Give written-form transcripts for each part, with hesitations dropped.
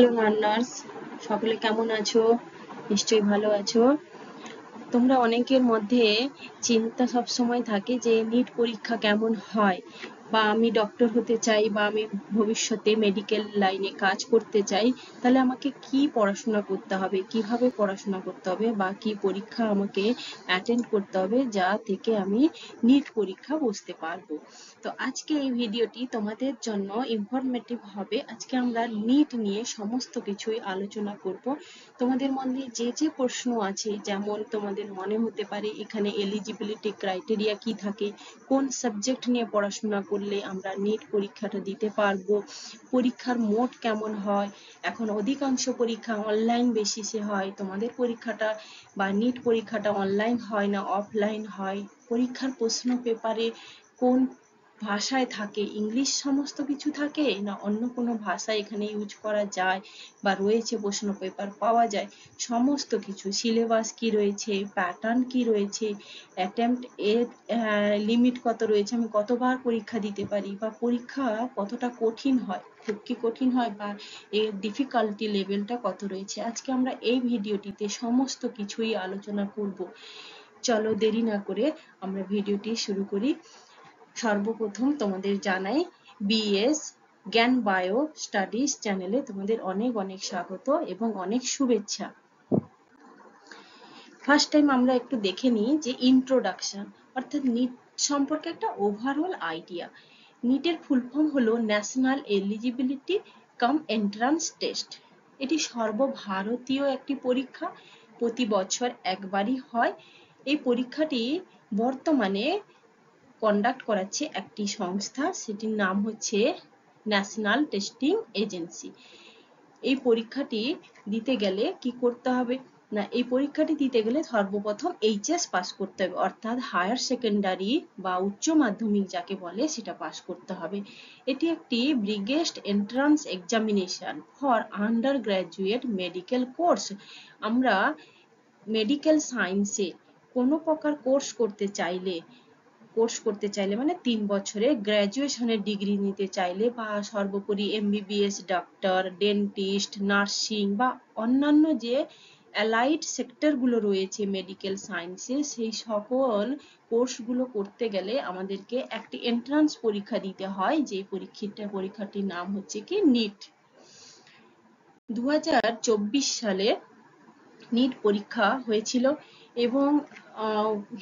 Hello learners, সকলে কেমন আছো? নিশ্চয়ই ভালো আছো। তোমরা অনেকের মধ্যে চিন্তা সব সময় থাকে যে নিট পরীক্ষা কেমন হয়, বা আমি ডক্টর হতে চাই, বা আমি ভবিষ্যতে মেডিকেল লাইনে কাজ করতে চাই, তাহলে আমাকে কি পড়াশোনা করতে হবে, কিভাবে পড়াশোনা করতে হবে, বা কি পরীক্ষা আমাকে অ্যাটেন্ড করতে হবে যা থেকে আমি নিট পরীক্ষা বসতে পারবো। তো আজকে এই ভিডিওটি তোমাদের জন্য ইনফরমেটিভ হবে। আজকে আমরা নিট নিয়ে সমস্ত কিছুই আলোচনা করব। তোমাদের মধ্যে যে যে প্রশ্ন আছে, যেমন তোমাদের মনে হতে পারে এখানে এলিজিবিলিটি ক্রাইটেরিয়া কি থাকে, কোন সাবজেক্ট নিয়ে পড়াশোনা করলে আমরা নিট পরীক্ষাটা দিতে পারবো, পরীক্ষার মোড কেমন হয়, এখন অধিকাংশ পরীক্ষা অনলাইন বেসিসে হয়, তোমাদের পরীক্ষাটা বা নিট পরীক্ষাটা অনলাইন হয় না অফলাইন হয়, পরীক্ষার প্রশ্ন পেপারে কোন ভাষায় থাকে, ইংলিশ সমস্ত কিছু থাকে না অন্য কোনো ভাষা এখানে ইউজ করা যায় বা রয়েছে, প্রশ্ন পেপার পাওয়া যায়, সমস্ত কিছু, সিলেবাস কি রয়েছে, প্যাটার্ন কি রয়েছে, অ্যাটেম্পট এর লিমিট কত রয়েছে, আমি কতবার পরীক্ষা দিতে পারি, বা পরীক্ষা কতটা কঠিন হয়, খুব কি কঠিন হয়, বা এর ডিফিকাল্টি লেভেলটা কত রয়েছে, আজকে আমরা এই ভিডিওটিতে সমস্ত কিছুই আলোচনা করব। চলো দেরি না করে আমরা ভিডিওটি শুরু করি। সর্বপ্রথম তোমাদের জানাই বিএস জ্ঞান বায়ো স্টাডিজ চ্যানেলে তোমাদের অনেক অনেক স্বাগত এবং অনেক শুভেচ্ছা। ফার্স্ট টাইম আমরা একটু দেখে নিই যে ইন্ট্রোডাকশন, অর্থাৎ নিট সম্পর্কে একটা ওভারঅল আইডিয়া। নিটের ফুল ফর্ম হলো ন্যাশনাল এলিজিবিলিটি কাম এন্ট্রান্স টেস্ট। এটি সর্বভারতীয় একটি পরীক্ষা, প্রতি বছর একবারই হয়। এই পরীক্ষাটি বর্তমানে কন্ডাক্ট করাচ্ছে একটি সংস্থা, সেটির নাম হচ্ছে ন্যাশনাল টেস্টিং এজেন্সি। এই পরীক্ষাটি দিতে গেলে কি করতে হবে না, এই পরীক্ষাটি দিতে গেলে সর্বপ্রথম এইচএস পাস করতে হবে, অর্থাৎ হায়ার সেকেন্ডারি বা উচ্চ মাধ্যমিক যাকে বলে সেটা পাস করতে হবে। এটি একটি biggest entrance examination for under graduate medical course. আমরা মেডিকেল সায়েন্সে কোনো প্রকার কোর্স করতে চাইলে মানে 3 বছরে গ্র্যাজুয়েশনের ডিগ্রি নিতে চাইলে, বা সর্বোপরি এমবিবিএস ডক্টর, ডেন্টিস্ট, নার্সিং বা অন্যান্য যে অ্যালাইড সেক্টরগুলো রয়েছে মেডিকেল সায়েন্সে, সেই সকল কোর্সগুলো করতে গেলে আমাদেরকে একটি এন্ট্রান্স পরীক্ষা দিতে হয়, যে পরীক্ষাটির নাম হচ্ছে কি নিট। 2024 সালে নিট পরীক্ষা হয়েছিল এবং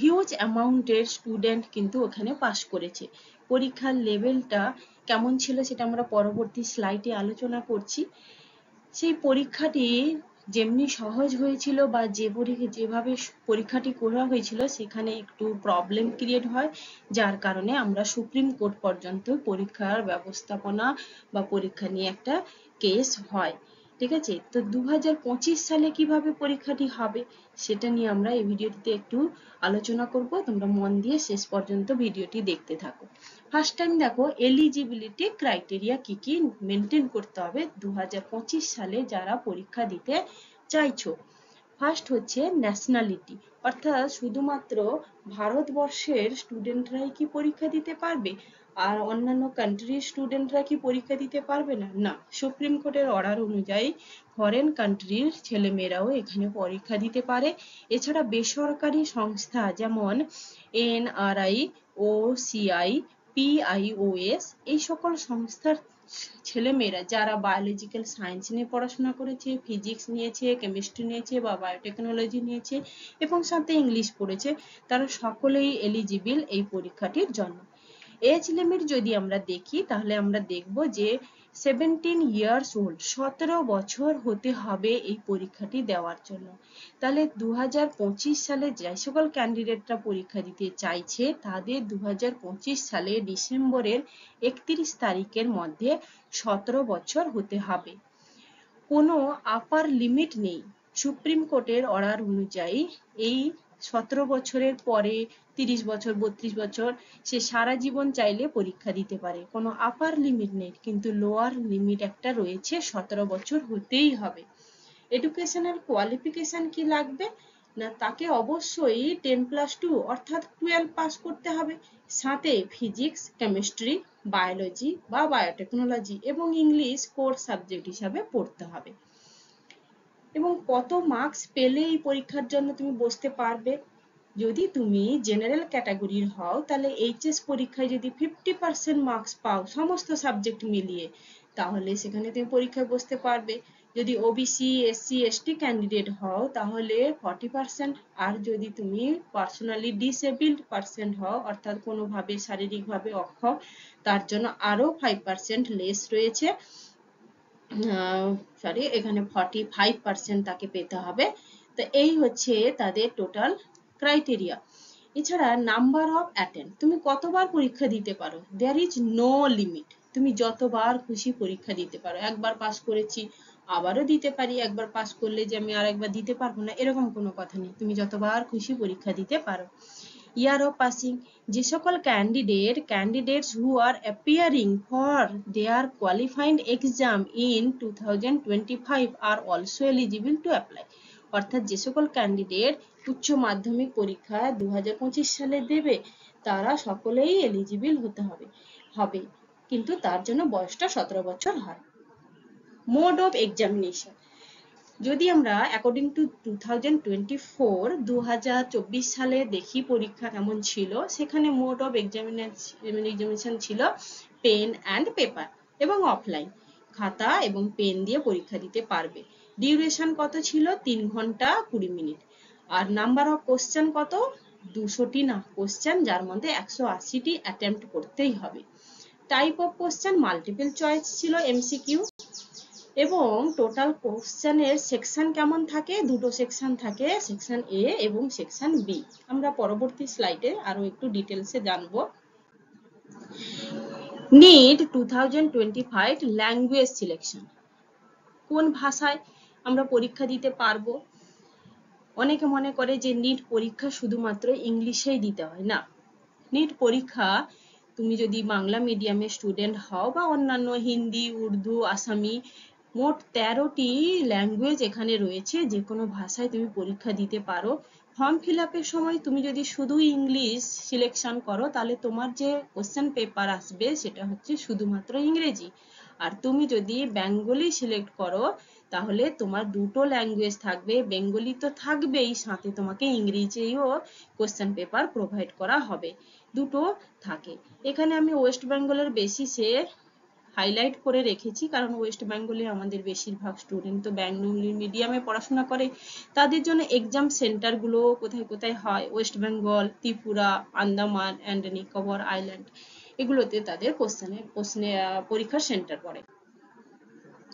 হিউজ অ্যামাউন্টের স্টুডেন্ট কিন্তু ওখানে পাস করেছে। পরীক্ষার লেভেলটা কেমন ছিল সেটা আমরা পরবর্তী স্লাইডে আলোচনা করছি। সেই পরীক্ষাটি যেমনি সহজ হয়েছিল বা যেভাবে পরীক্ষাটি করা হয়েছিল, সেখানে একটু প্রবলেম ক্রিয়েট হয়, যার কারণে আমরা সুপ্রিম কোর্ট পর্যন্ত পরীক্ষার ব্যবস্থাপনা বা পরীক্ষা নিয়ে একটা কেস হয়। ঠিক আছে, তো 2025 সালে কিভাবে পরীক্ষাটি হবে সেটা নিয়ে আমরা এই ভিডিওটিতে একটু আলোচনা করব। তোমরা মন দিয়ে শেষ পর্যন্ত ভিডিওটি দেখতে থাকো। ফার্স্ট টাইম দেখো এলিজিবিলিটি ক্রাইটেরিয়া কি কি মেনটেন করতে হবে 2025 সালে যারা পরীক্ষা দিতে চাইছো। ফার্স্ট হচ্ছে ন্যাশনালিটি, অর্থাৎ শুধুমাত্র ভারতবর্ষের স্টুডেন্টরাই কি পরীক্ষা দিতে পারবে, আর অন্যান্য কান্ট্রির স্টুডেন্টরা কি পরীক্ষা দিতে পারবে না? না, সুপ্রিম কোর্টের অর্ডার অনুযায়ী ফরেন কান্ট্রির ছেলেমেয়েরাও এখানে পরীক্ষা দিতে পারে। এছাড়া বেসরকারি সংস্থা যেমন এনআরআই, ওসিআই, পিআইওএস, এই সকল সংস্থার ছেলেমেয়েরা যারা বায়োলজিক্যাল সায়েন্স নিয়ে পড়াশোনা করেছে, ফিজিক্স নিয়েছে, কেমিস্ট্রি নিয়েছে বা বায়োটেকনোলজি নিয়েছে এবং সাথে ইংলিশ পড়েছে, তারা সকলেই এলিজিবল এই পরীক্ষাটির জন্য। এজ লিমিট যদি আমরা দেখি তাহলে আমরা দেখব যে 17 ইয়ার্স ওল্ড, 17 বছর হতে হবে এই পরীক্ষাটি দেওয়ার জন্য। তাহলে 2025 সালে যে সকল ক্যান্ডিডেটরা পরীক্ষা দিতে চাইছে তাদের 2025 সালে ডিসেম্বরের 31 তারিখের মধ্যে 17 বছর হতে হবে। কোনো আপার লিমিট নেই। সুপ্রিম কোর্টের অর্ডার অনুযায়ী এই 17 বছরের পরে 30 বছর, 32 বছর, সে সারা জীবন চাইলে পরীক্ষা দিতে পারে, কোনো আপার লিমিট নেই, কিন্তু লোয়ার লিমিট একটা রয়েছে, 17 বছর হতেই হবে। এডুকেশনাল কোয়ালিফিকেশন কি লাগবে না তাকে অবশ্যই 10+2 অর্থাৎ 12 পাস করতে হবে, সাথে ফিজিক্স, কেমিস্ট্রি, বায়োলজি বা বায়োটেকনোলজি এবং ইংলিশ কোর সাবজেক্ট হিসাবে পড়তে হবে। এবং কত মার্কস পেলে এই পরীক্ষার জন্য তুমি বসতে পারবে? যদি তুমি জেনারেল ক্যাটাগরির হও তাহলে এইচএস পরীক্ষায় যদি 50% মার্কস পাও সমস্ত সাবজেক্ট মিলিয়ে, তাহলে সেখানে তুমি পরীক্ষায় বসতে পারবে। যদি ওবিসি, এসসি, এসটি ক্যান্ডিডেট হও তাহলে 40%, আর যদি তুমি পার্সোনালি ডিসেবলড পার্সন হও অর্থাৎ কোনোভাবে শারীরিকভাবে অক্ষম, তার জন্য আরো 5% লেস রয়েছে, সরি এখানে 45% তাকে পেতে হবে। তো এই হচ্ছে তাদের টোটাল ক্রাইটেরিয়া। এছাড়া নাম্বার অফ অ্যাটেম্প, তুমি কতবার পরীক্ষা দিতে পারো, দেয়ার ইজ নো লিমিট, তুমি যতবার খুশি পরীক্ষা দিতে পারো। একবার পাস করেছি আবারও দিতে পারি, একবার পাস করলে যে আমি আরেকবার দিতে পারবো না এরকম কোনো কথা নেই, তুমি যতবার খুশি পরীক্ষা দিতে পারো। ইয়ার অফ পাসিং, যে সকল candidates who are appearing for their qualified exam in 2025 are also eligible to apply, অর্থাৎ যে সকল ক্যান্ডিডেট উচ্চ মাধ্যমিক পরীক্ষা 2025 সালে দেবে তারা সকলেই এলিজিবল হতে হবে, কিন্তু তার জন্য বয়সটা 17 বছর হয়। মোড অফ এক্সামিনেশন, যদি আমরা অ্যাকর্ডিং টু 2024 সালে দেখি পরীক্ষা কেমন ছিল, সেখানে মোড অফ এক্সামিনেশন ছিল পেন অ্যান্ড পেপার এবং অফলাইন, খাতা এবং পেন দিয়ে পরীক্ষা দিতে পারবে। ডিউরেশন কত ছিল? 3 ঘন্টা 20 মিনিট। আর নাম্বার অফ কোশ্চেন কত? 200টি না কোশ্চেন, যার মধ্যে 180টি অ্যাটেম্প্ট করতেই হবে। Type of question multiple choice ছিল, এমসিকিউ। এবং টোটাল কোশ্চেনের সেকশন কেমন থাকে? দুটো সেকশন থাকে, সেকশন এ এবং সেকশন বি। আমরা পরবর্তী স্লাইডে আরো একটু ডিটেলসে জানবো। নিট 2025 ল্যাঙ্গুয়েজ সিলেকশন, কোন ভাষায় আমরা পরীক্ষা দিতে পারবো? অনেকে মনে করে যে নিট পরীক্ষা শুধুমাত্র ইংলিশেই দিতে হয়, না, নিট পরীক্ষা তুমি যদি বাংলা মিডিয়ামের স্টুডেন্ট হও বা অন্যান্য হিন্দি, উর্দু, আসামি, মোট 13টি ল্যাঙ্গুয়েজ এখানে রয়েছে, যে কোনো ভাষায় তুমি পরীক্ষা দিতে পারো। ফর্ম ফিল আপের সময় তুমি যদি শুধু ইংলিশ সিলেকশন করো তাহলে তোমার যে কোশ্চেন পেপার আসবে সেটা হচ্ছে শুধুমাত্র ইংরেজি। আর তুমি যদি বেঙ্গলি সিলেক্ট করো তাহলে তোমার দুটো ল্যাঙ্গুয়েজ থাকবে, বেঙ্গলি তো থাকবেই, সাথে তোমাকে ইংরেজিও কোশ্চেন পেপার প্রোভাইড করা হবে, দুটো থাকে। এখানে আমি ওয়েস্ট বেঙ্গলের বেসিসে হাইলাইট করে রেখেছি, কারণ ওয়েস্ট বেঙ্গলে আমাদের বেশিরভাগ স্টুডেন্ট তো বেঙ্গলি মিডিয়ামে পড়াশোনা করে, তাদের জন্য এক্সাম সেন্টার গুলো কোথায় কোথায় হয়, West Bengal, Tripura, Andaman and Nicobar island, এগুলোতে তাদের পরীক্ষার সেন্টার পড়ে।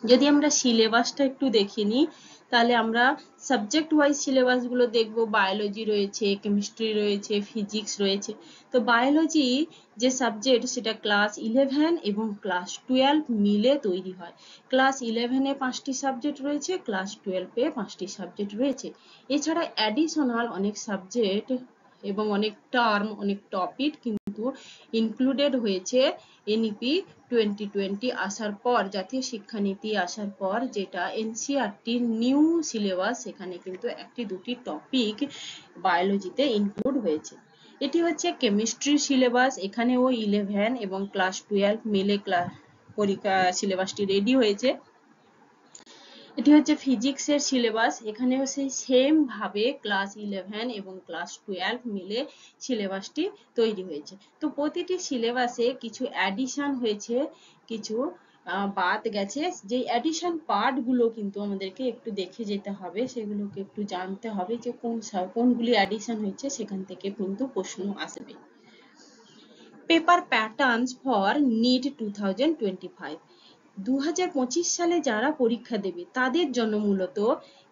যদি আমরা সিলেবাসটা একটু দেখে নিই তাহলে আমরা সাবজেক্ট ওয়াইজ সিলেবাস গুলো দেখবো। বায়োলজি রয়েছে, কেমিস্ট্রি রয়েছে, ফিজিক্স রয়েছে। তো বায়োলজি যে সাবজেক্ট সেটা ক্লাস 11 এবং ক্লাস 12 মিলে তৈরি হয়। ক্লাস 11-এ 5টি সাবজেক্ট রয়েছে, ক্লাস 12-এ 5টি সাবজেক্ট রয়েছে। এছাড়া অ্যাডিশনাল অনেক সাবজেক্ট এবং অনেক টার্ম, অনেক টপিক কিন্তু ইনক্লুডেড হয়েছে এনইপি 2020 আসার পর, জাতীয় শিক্ষানীতি আসার পর, যেটা এনসিইআরটির নিউ সিলেবাস, সেখানে কিন্তু একটি দুটি টপিক বায়োলজিতে ইনক্লুড হয়েছে। এটি হচ্ছে কেমিস্ট্রি সিলেবাস, এখানেও 11 এবং ক্লাস 12 মিলে পরীক্ষা সিলেবাসটি রেডি হয়েছে। এটি হচ্ছে ফিজিক্সের সিলেবাস, এখানেও সেই সেম ভাবে ক্লাস 11 এবং ক্লাস 12 মিলে সিলেবাসটি তৈরি হয়েছে। তো প্রতিটি সিলেবাসে কিছু অ্যাডিশন হয়েছে, কিছু বাদ গেছে। যে অ্যাডিশন পার্ট গুলো কিন্তু আমাদেরকে একটু দেখে যেতে হবে, সেগুলোকে একটু জানতে হবে যে কোনগুলি অ্যাডিশন হয়েছে, সেখান থেকে কিন্তু প্রশ্ন আসবে। পেপার প্যাটার্নস ফর নিট 2025, 2025 সালে যারা পরীক্ষা দেবে তাদের জন্য মূলত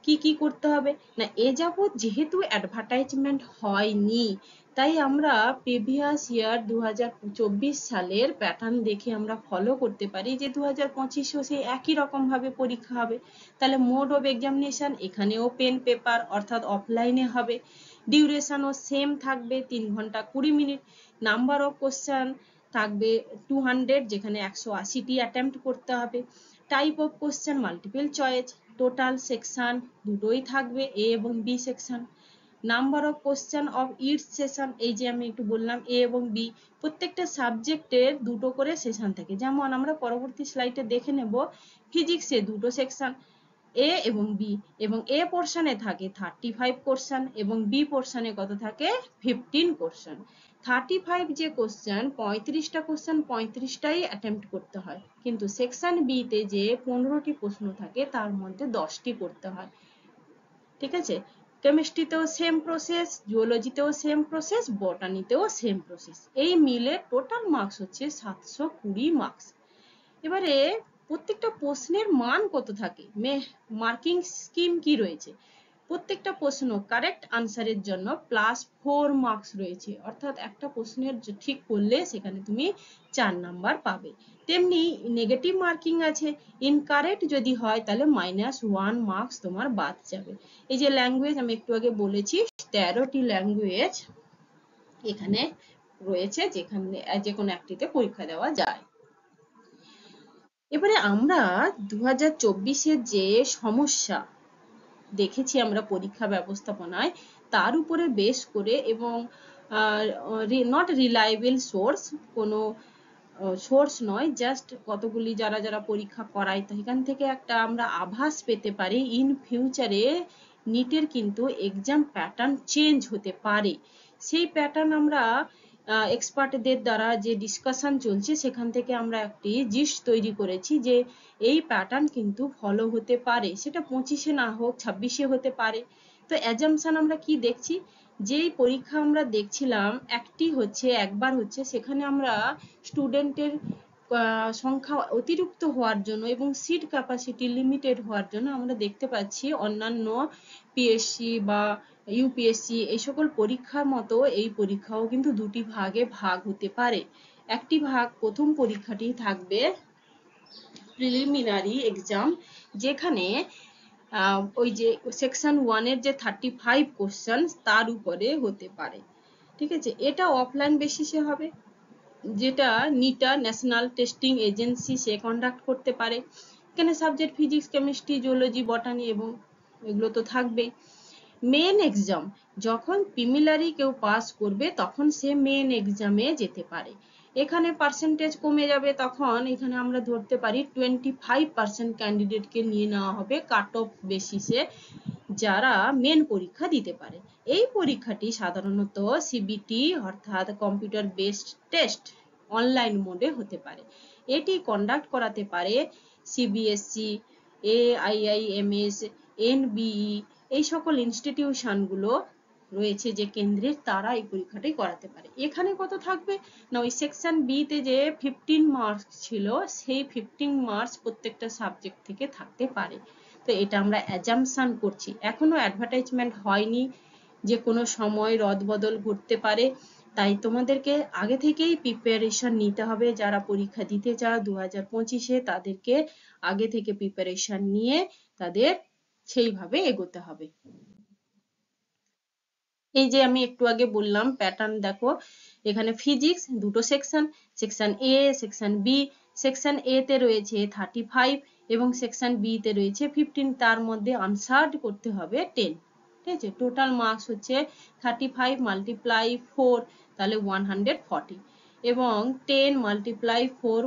কি কি করতে হবে না, এ যাবৎ যেহেতু অ্যাডভার্টাইজমেন্ট হয়নি, তাই আমরা প্রিভিয়াস ইয়ার 2024 সালের প্যাটার্ন দেখে আমরা ফলো করতে পারি যে 2025-এও সেই একই রকম ভাবে পরীক্ষা হবে। তাহলে মোড অফ এক্সামিনেশন এখানেও পেন পেপার অর্থাৎ অফলাইনে হবে। ডিউরেশনও সেম থাকবে, 3 ঘন্টা 20 মিনিট। নাম্বার অফ কোশ্চেন থাকবে 200, যেখানে 180টি অ্যাটেম্প্ট করতে হবে। Type of question multiple choice. Total section দুটোই থাকবে, এ এবং B section. Number of question of each session, এই যে আমি একটু বললাম এ এবং বি, প্রত্যেকটা সাবজেক্টের দুটো করে সেশন থাকে। যেমন আমরা পরবর্তী স্লাইডে দেখে নেব, ফিজিক্সে দুটো সেকশন এ এবং বি, এবং এ পোর্শনে থাকে 35 কোশ্চেন এবং বি পোর্শনে কত থাকে 15 কোশ্চেন। 35 যে কোশ্চেন, 35টা কোশ্চেন 35টাই অ্যাটেম্প্ট করতে হয়, কিন্তু সেকশন বি তে যে 15টি প্রশ্ন থাকে তার মধ্যে 10টি করতে হয়। ঠিক আছে, কেমিস্ট্রিতেও সেম প্রসেস, জুওলজিতেও সেম প্রসেস, বটানিতেও সেম প্রসেস। এই মিলে টোটাল মার্কস হচ্ছে 720 মার্কস। এবারে প্রত্যেকটা প্রশ্নের মান কত থাকে, মার্কিং স্কিম কি রয়েছে, প্রত্যেকটা প্রশ্ন কারেক্ট আনসারের জন্য +4 মার্কস রয়েছে, অর্থাৎ একটা প্রশ্নের ঠিক করলে সেখানে তুমি 4 নাম্বার পাবে। তেমনি নেগেটিভ মার্কিং আছে, ইনকারেক্ট যদি হয় তাহলে -1 মার্কস তোমার বাদ যাবে। এই যে ল্যাঙ্গুয়েজ আমি একটু আগে বলেছি, 13টি ল্যাঙ্গুয়েজ এখানে রয়েছে, যেখানে যে কোনো একটিতে পরীক্ষা দেওয়া যায়। এবারে আমরা 2024-এর যে সমস্যা দেখেছি আমরা পরীক্ষা ব্যবস্থাপনায়, তার উপরে বেস করে এবং নট রিলায়েবল সোর্স, কোনো সোর্স নয়, জাস্ট কতগুলি যারা যারা পরীক্ষা করায় সেখান থেকে একটা আমরা আভাস পেতে পারি ইন ফিউচারে নিটের কিন্তু এক্সাম প্যাটার্ন চেঞ্জ হতে পারে। সেই প্যাটার্ন আমরা এক্সপার্টদের দ্বারা যে ডিসকাশন চলছে সেখান থেকে আমরা একটি জিস্ট তৈরি করেছি যে এই প্যাটার্ন কিন্তু ফলো হতে পারে, সেটা 25-এ না হোক 26-এ হতে পারে। তো অ্যাজাম্পশন আমরা কি দেখছি, যেই পরীক্ষা আমরা দেখছিলাম একবার হচ্ছে সেখানে আমরা স্টুডেন্টের সংখ্যা অতিরিক্ত হওয়ার জন্য এবং সিট ক্যাপাসিটি লিমিটেড হওয়ার জন্য আমরা দেখতে পাচ্ছি অন্যান্য পিএসসি বা ইউপিএসসি এই সকল পরীক্ষার মতো এই পরীক্ষাও কিন্তু দুটি ভাগে ভাগ হতে পারে। একটি ভাগ, প্রথম পরীক্ষাটি থাকবে প্রিলিমিনারি এক্সাম, যেখানে ওই যে সেকশন 1 এর যে 35 কোশ্চেন তার উপরে হতে পারে। ঠিক আছে, এটা অফলাইন বেসিসে হবে, যেটা নিটা ন্যাশনাল টেস্টিং এজেন্সি সে কন্ডাক্ট করতে পারে। এখানে সাবজেক্ট ফিজিক্স, কেমিস্ট্রি, জুওলজি, বটানি এবং এগুলো তো থাকবেই। মেন এক্সাম, যখন প্রিলিমিনারি কেউ পাস করবে তখন সে মেন এক্সামে যেতে পারে। এখানে পার্সেন্টেজ কমে যাবে, তখন এখানে আমরা ধরতে পারি 25% ক্যান্ডিডেটকে নিয়ে নেওয়া হবে কাট অফ বেসিসে, যারা মেন পরীক্ষা দিতে পারে। এই পরীক্ষাটি সাধারণত সিবিটি অর্থাৎ কম্পিউটার বেসড টেস্ট অনলাইন মোডে হতে পারে। এটি কন্ডাক্ট করাতে পারে সিবিএসসি, এআইআইএমএস, এনবিই, এই সকল ইনস্টিটিউশনগুলো রয়েছে যে কেন্দ্রের, তারা এই পরীক্ষাটি করাতে পারে। এখানে কত থাকবে না, ওই সেকশন বি তে যে 15 মার্কস ছিল সেই 15 মার্কস প্রত্যেকটা সাবজেক্ট থেকে থাকতে পারে। তো এটা আমরা অ্যাজাম্পশন করছি, এখনো অ্যাডভার্টাইজমেন্ট হয়নি, যে কোনো সময় রদবদল ঘটতে পারে, তাই তোমাদেরকে আগে থেকেই প্রিপারেশন নিতে হবে। যারা পরীক্ষা দিতে চাও 2025-এ, তাদেরকে আগে থেকে প্রিপারেশন নিয়ে তাদের সেইভাবে এগোতে হবে। এই যে আমি একটু আগে বললাম প্যাটার্ন দেখো, এখানে ফিজিক্স দুটো সেকশন, সেকশন এ, সেকশন বি। সেকশন এ তে রয়েছে 35 এবং সেকশন বি তে রয়েছে 15, তার মধ্যে আনসার করতে হবে 10। ঠিক আছে, টোটাল মার্কস হচ্ছে 35 মাল্টিপ্লাই 4 তাহলে 140 এবং 10 মাল্টিপ্লাই 4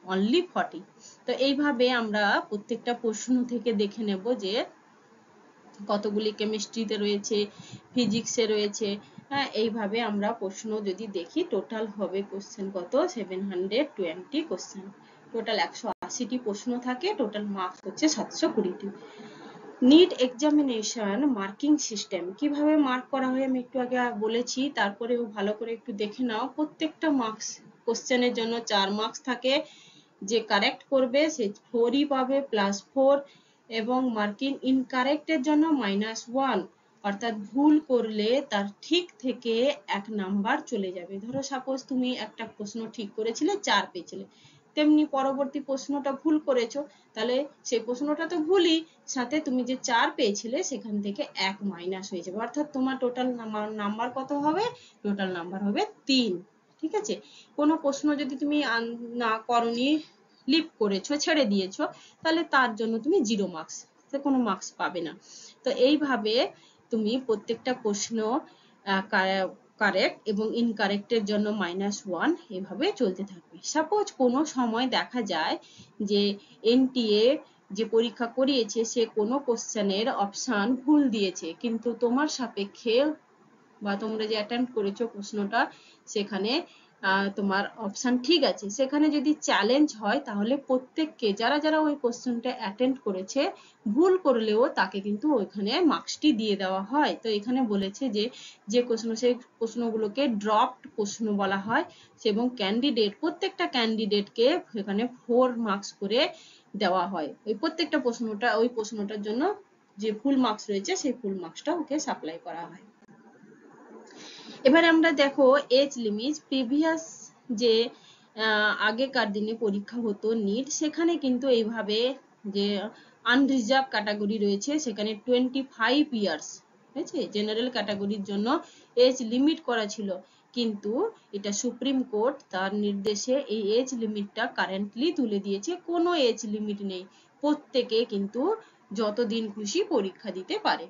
অনলি 40। তো এইভাবে আমরা প্রত্যেকটা প্রশ্ন থেকে দেখে নেব যে কতগুলি কেমিস্ট্রিতে রয়েছে, ফিজিক্সে রয়েছে। হ্যাঁ, এইভাবে আমরা প্রশ্ন যদি দেখি, টোটাল হবে কোশ্চেন কত 720 কোশ্চেন, টোটাল 180টি প্রশ্ন থাকে, টোটাল মার্কস হচ্ছে 720টি। নিট এক্সামিনেশন মার্কিং সিস্টেম কিভাবে মার্ক করা হয় আমি একটু আগে বলেছি, তারপরেও ভালো করে একটু দেখে নাও। প্রত্যেকটা মার্কস কোশ্চেনের জন্য 4 মার্কস থাকে, যে কারেক্ট করবে সে 4ই পাবে +4, এবং মার্কিং ইনকারেক্টের জন্য -1, অর্থাৎ ভুল করলে তার ঠিক থেকে 1 নাম্বার চলে যাবে। ধরো সাপোজ তুমি একটা প্রশ্ন ঠিক করেছিলে, 4 পেয়েছিলে, তেমনি পরবর্তী প্রশ্নটা ভুল করেছো, তাহলে সেই প্রশ্নটা তো ভুলই, সাথে তুমি যে 4 পেয়েছিলে সেখান থেকে 1 মাইনাস হয়ে যাবে, অর্থাৎ তোমার টোটাল নাম্বার কত হবে, টোটাল নাম্বার হবে 3। ঠিক আছে, কোনো প্রশ্ন যদি তুমি না করনি, লিপ করেছো, ছেড়ে দিয়েছো, তাহলে তার জন্য তুমি 0 মার্কস, কোনো মার্কস পাবে না। তো এইভাবে তুমি প্রত্যেকটা প্রশ্ন কারেক্ট এবং ইনকারেক্টের জন্য -1 এভাবে চলতে থাকবে। সাপোজ কোনো সময় দেখা যায় যে এনটিএ যে পরীক্ষা করিয়েছে সে কোনো কোশ্চেনের অপশন ভুল দিয়েছে, কিন্তু তোমার সাপেক্ষে বা তোমরা যে অ্যাটেম্প করেছো প্রশ্নটা সেখানে তোমার অপশন ঠিক আছে, সেখানে যদি চ্যালেঞ্জ হয় তাহলে প্রত্যেককে যারা যারা ওই কোশ্চেনটা অ্যাটেন্ড করেছে ভুল করলেও তাকে কিন্তু ওইখানে মার্কসটি দিয়ে দেওয়া হয়। তো এখানে বলেছে যে যে প্রশ্ন সেই প্রশ্নগুলোকে ড্রপড প্রশ্ন বলা হয় এবং ক্যান্ডিডেট প্রত্যেকটা ক্যান্ডিডেটকে এখানে 4 মার্কস করে দেওয়া হয়। ওই প্রত্যেকটা ওই প্রশ্নটার জন্য যে ফুল মার্কস রয়েছে সেই ফুল মার্কসটা ওকে সাপ্লাই করা হয়। এবার আমরা দেখো এজ লিমিট। প্রিভিয়াস যে আগেকার দিনে পরীক্ষা হতো নিট, সেখানে কিন্তু এইভাবে যে আনরিজার্ভ ক্যাটাগরি রয়েছে সেখানে 25 ইয়ার্স, ঠিক আছে, জেনারেল ক্যাটাগরির জন্য এজ লিমিট করা ছিল, কিন্তু এটা সুপ্রিম কোর্ট তার নির্দেশে এই এজ লিমিটটা কারেন্টলি তুলে দিয়েছে। কোনো এজ লিমিট নেই, প্রত্যেকে কিন্তু যতদিন খুশি পরীক্ষা দিতে পারে।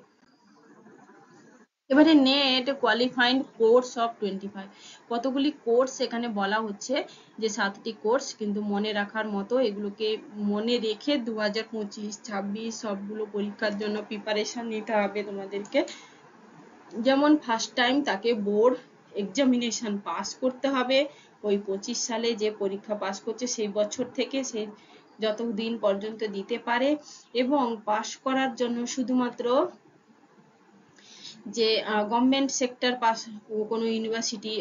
এবারে নেট কোয়ালিফাইড কোর্স অফ 25, কতগুলি কোর্স এখানে বলা হচ্ছে যে 7টি কোর্স, কিন্তু মনে রাখার মতো, এগুলোকে মনে রেখে 2025-26 সবগুলো পরীক্ষার জন্য প্রিপারেশন নিতে হবে তোমাদেরকে। যেমন ফার্স্ট টাইম তাকে বোর্ড এক্সামিনেশন পাস করতে হবে, ওই 25 সালে যে পরীক্ষা পাস করছে সেই বছর থেকে সে যতদিন পর্যন্ত দিতে পারে, এবং পাস করার জন্য শুধুমাত্র যে গভর্নমেন্ট সেক্টর পাস, কোনো ইউনিভার্সিটি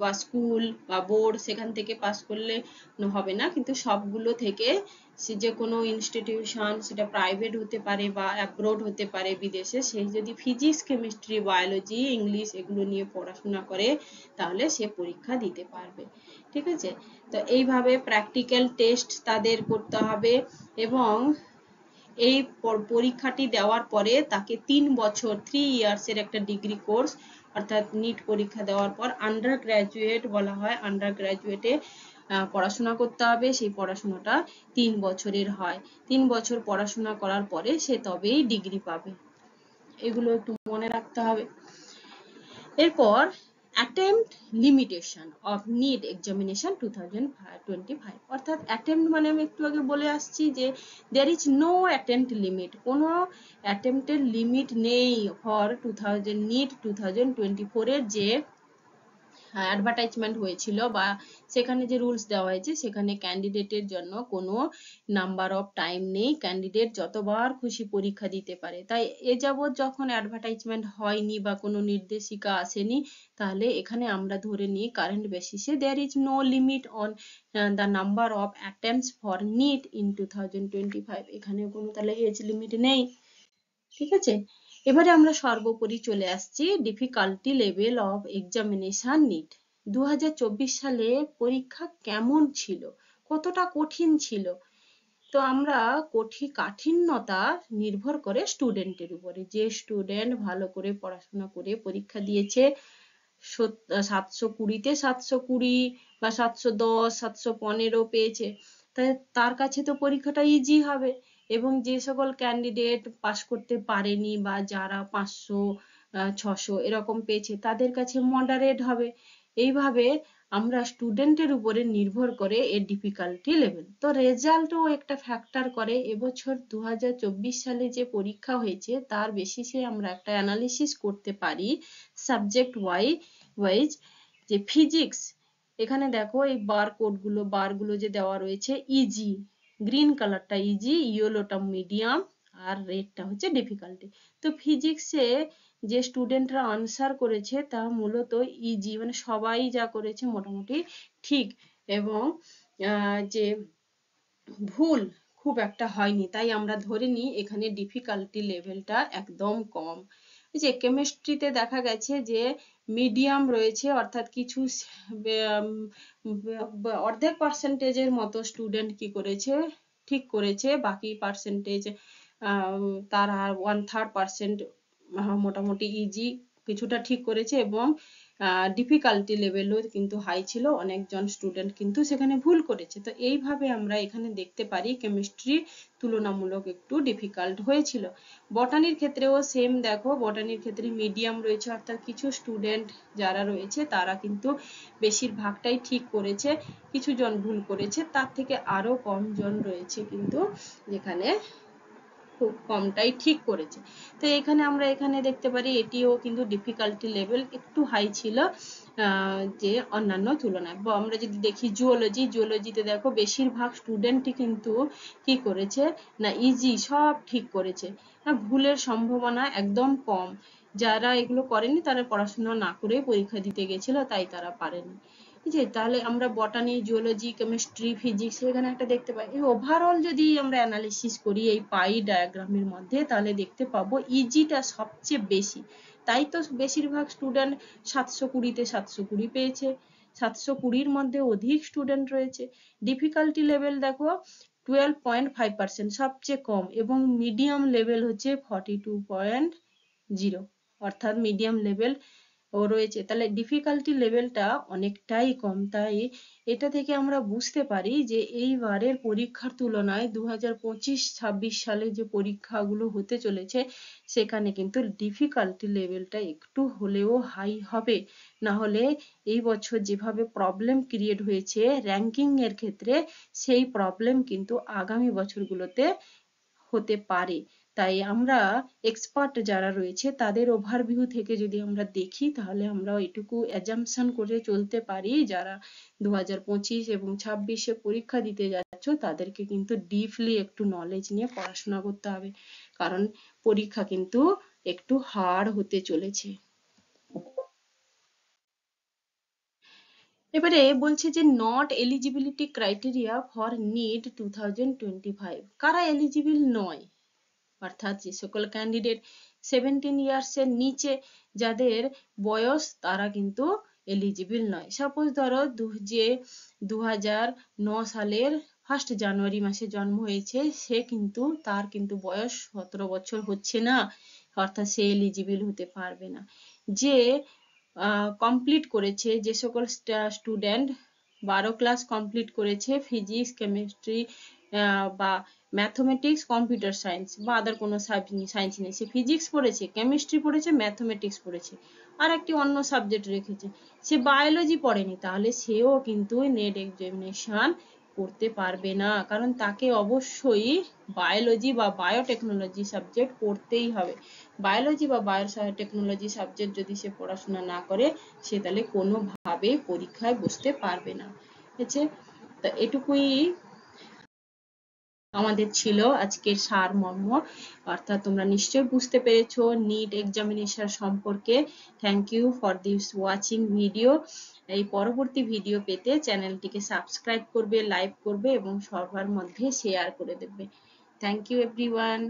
বা স্কুল বা বোর্ড সেখান থেকে পাস করলে হবে না, কিন্তু সবগুলো থেকে সে যে কোনো ইনস্টিটিউশন, সেটা প্রাইভেট হতে পারে বা অ্যাব্রোড হতে পারে বিদেশে, সে যদি ফিজিক্স কেমিস্ট্রি বায়োলজি ইংলিশ এগুলো নিয়ে পড়াশোনা করে তাহলে সে পরীক্ষা দিতে পারবে। ঠিক আছে, তো এইভাবে প্র্যাকটিক্যাল টেস্ট তাদের করতে হবে, এবং এই পরীক্ষাটি দেওয়ার পরে তাকে 3 বছর 3 ইয়ার্সের একটা ডিগ্রি কোর্স, অর্থাৎ নিট পরীক্ষা দেওয়ার পর আন্ডার গ্রাজুয়েট বলা হয়, আন্ডার গ্রাজুয়েটে পড়াশোনা করতে হবে। সেই পড়াশোনাটা 3 বছরের হয়, 3 বছর পড়াশোনা করার পরে সে তবেই ডিগ্রি পাবে। এগুলো একটু মনে রাখতে হবে। এরপর attempt limitation of NEET examination 2025, অর্থাৎ attempt মানে আমি একটু আগে বলে আসছি যে there is no attempt limit, কোনো attempt এর লিমিট নেই for NEET 2024 এর যে অ্যাডভার্টাইজমেন্ট হয়েছিল বা সেখানে যে রুলস দেওয়া হয়েছে সেখানে ক্যান্ডিডেটের জন্য কোনো নাম্বার অফ টাইম নেই, ক্যান্ডিডেট যতবার খুশি পরীক্ষা দিতে পারে। তাই এ যাবৎ যখন অ্যাডভার্টাইজমেন্ট হয়নি বা কোনো নির্দেশিকা আসেনি, তাহলে এখানে আমরা ধরে নিই কারেন্ট বেসিসে there is no limit on the number of attempts for NEET in 2025, এখানে কোনো তাহলে এজ লিমিট নেই। ঠিক আছে, এবারে আমরা সর্বোপরি চলে আসছি difficulty level of examination NEET. 2024 সালে পরীক্ষা কেমন ছিল, কতটা কঠিন ছিল? তো আমরা কাঠিন্যতা নির্ভর করে স্টুডেন্টের উপরে, যে স্টুডেন্ট ভালো করে পড়াশোনা করে পরীক্ষা দিয়েছে 720-তে 720 বা 710 715 পেয়েছে, তার কাছে তো পরীক্ষাটা ইজি হবে, এবং যে সকল ক্যান্ডিডেট পাস করতে পারেনি বা যারা 500 600 এরকম পেয়েছে তাদের কাছে মডারেট হবে। এইভাবে আমরা স্টুডেন্টের উপরে নির্ভর করে এর ডিফিকাল্টি লেভেল। তো রেজাল্টও একটা ফ্যাক্টর করে। এবছর 2024 সালে যে পরীক্ষা হয়েছে তার বেসিসে আমরা একটা অ্যানালিসিস করতে পারি সাবজেক্ট ওয়াইজ, যে ফিজিক্স, এখানে দেখো এই বারগুলো যে দেওয়া রয়েছে, ইজি, গ্রিন কালারটা ইজি, ইয়েলোটা মিডিয়াম, আর রেডটা হচ্ছে ডিফিকাল্টি। তো ফিজিক্সে যে স্টুডেন্টরা আনসার করেছে তা মূলত ইজি, মানে সবাই যা করেছে মোটামুটি ঠিক, এবং যে ভুল খুব একটা হয়নি, তাই আমরা ধরে নিই এখানে ডিফিকাল্টি লেভেলটা একদম কম। এই যে কেমিস্ট্রিতে দেখা গেছে যে মিডিয়াম রয়েছে, অর্থাৎ কিছু অর্ধেক পার্সেন্টেজের মতো স্টুডেন্ট কি করেছে, ঠিক করেছে, বাকি পার্সেন্টেজ তার আর 1/3% মোটামুটি ইজি কিছুটা ঠিক করেছে, এবং ডিফিকাল্টি লেভেলও কিন্তু হাই ছিল, অনেকজন স্টুডেন্ট কিন্তু সেখানে ভুল করেছে। তো এইভাবে আমরা এখানে দেখতে পারি কেমিস্ট্রি তুলনামূলক একটু ডিফিকাল্ট হয়েছিল। বটানির ক্ষেত্রেও সেম দেখো, বটানির ক্ষেত্রে মিডিয়াম রয়েছে, অর্থাৎ কিছু স্টুডেন্ট যারা রয়েছে তারা কিন্তু বেশিরভাগটাই ঠিক করেছে, কিছু জন ভুল করেছে, তার থেকে আরো কম জন রয়েছে কিন্তু যেখানে খুব কমটাই ঠিক করেছে। তো এখানে আমরা এখানে দেখতে পারি এটিও কিন্তু ডিফিকাল্টি লেভেল একটু হাই ছিল যে অন্যান্য তুলনায়। আমরা যদি দেখি জুওলজিতে দেখো বেশিরভাগ স্টুডেন্টই কিন্তু কি করেছে না ইজি সব ঠিক করেছে, ভুলের সম্ভাবনা একদম কম। যারা এগুলো করেনি তারা পড়াশোনা না করে পরীক্ষা দিতে গেছিল, তাই তারা পারেনি। ঠিক আছে, তাহলে আমরা বটানি, জুওলজি, কেমিস্ট্রি, ফিজিক্স এখানে একটা দেখতে পাই। ওভারঅল যদি আমরা অ্যানালিসিস করি এই পাই ডায়াগ্রামের মধ্যে, তাহলে দেখতে পাবো ইজিটা সবচেয়ে বেশি। তাই তো বেশিরভাগ স্টুডেন্ট 720-তে 720 পেয়েছে, 720-র মধ্যে অধিক স্টুডেন্ট রয়েছে। ডিফিকাল্টি লেভেল দেখো 12.5%, সবচেয়ে কম, এবং মিডিয়াম লেভেল হচ্ছে 42.0, অর্থাৎ মিডিয়াম লেভেল ও রয়েছে। তাহলে ডিফিকাল্টি লেভেলটা অনেকটাই কম। তাই এটা থেকে আমরা বুঝতে পারি যে এইবারের পরীক্ষার তুলনায় 2025-26 সালে যে পরীক্ষাগুলো হতে চলেছে সেখানে কিন্তু ডিফিকাল্টি লেভেলটা একটু হলেও হাই হবে। না হলে এই বছর যেভাবে প্রবলেম ক্রিয়েট হয়েছে র্যাঙ্কিং এর ক্ষেত্রে, সেই প্রবলেম কিন্তু আগামী বছরগুলোতে হতে পারে। তাই আমরা এক্সপার্ট যারা রয়েছে তাদের ওভারভিউ থেকে যদি আমরা দেখি, তাহলে আমরা এটুকু অ্যাজাম্পশন করে চলতে পারি যারা 2025 এবং 26-এ পরীক্ষা দিতে যাচ্ছ তাদেরকে কিন্তু ডিপলি একটু নলেজ নিয়ে পড়াশোনা করতে হবে, কারণ পরীক্ষা কিন্তু একটু হার্ড হতে চলেছে। এবারে বলছে যে not eligibility criteria for NEET 2025, কারা এলিজিবল নয়, অর্থাৎ যে সকল ক্যান্ডিডেট 17 ইয়ার্স এর নিচে যাদের বয়স তারা কিন্তু এলিজিবল নয়। সাপোজ ধরো যে 2009 সালের 1 জানুয়ারি মাসে জন্ম হয়েছে, সে কিন্তু তার কিন্তু বয়স 17 বছর হচ্ছে না, অর্থাৎ সে এলিজিবল হতে পারবে না। যে কমপ্লিট করেছে, যে সকল স্টুডেন্ট 12 ক্লাস কমপ্লিট করেছে, ফিজিক্স, কেমিস্ট্রি বা ম্যাথমেটিক্স, কম্পিউটার সায়েন্স বা আদার কোনো সায়েন্স নেই, সে ফিজিক্স পড়েছে, কেমিস্ট্রি পড়েছে, ম্যাথমেটিক্স পড়েছে, আর একটি অন্য সাবজেক্ট রেখেছে, সে বায়োলজি পড়েনি, তাহলে সেও কিন্তু নেট এক্সামিনেশন করতে পারবে না, কারণ তাকে অবশ্যই বায়োলজি বা বায়োটেকনোলজি সাবজেক্ট পড়তেই হবে। বায়োলজি বা বায়োটেকনোলজি সাবজেক্ট যদি সে পড়াশোনা না করে, সে তাহলে কোনোভাবে পরীক্ষায় বসতে পারবে না। ঠিক আছে, তা এটুকুই আমাদের ছিল আজকের সারমর্ম, অর্থাৎ তোমরা নিশ্চয়ই বুঝতে পেরেছো নিট এক্সামিনেশন সম্পর্কে। Thank you for this watching video. এই পরবর্তী ভিডিও পেতে চ্যানেলটিকে সাবস্ক্রাইব করবে, লাইক করবে এবং সবার মধ্যে শেয়ার করে দেবে। Thank you everyone.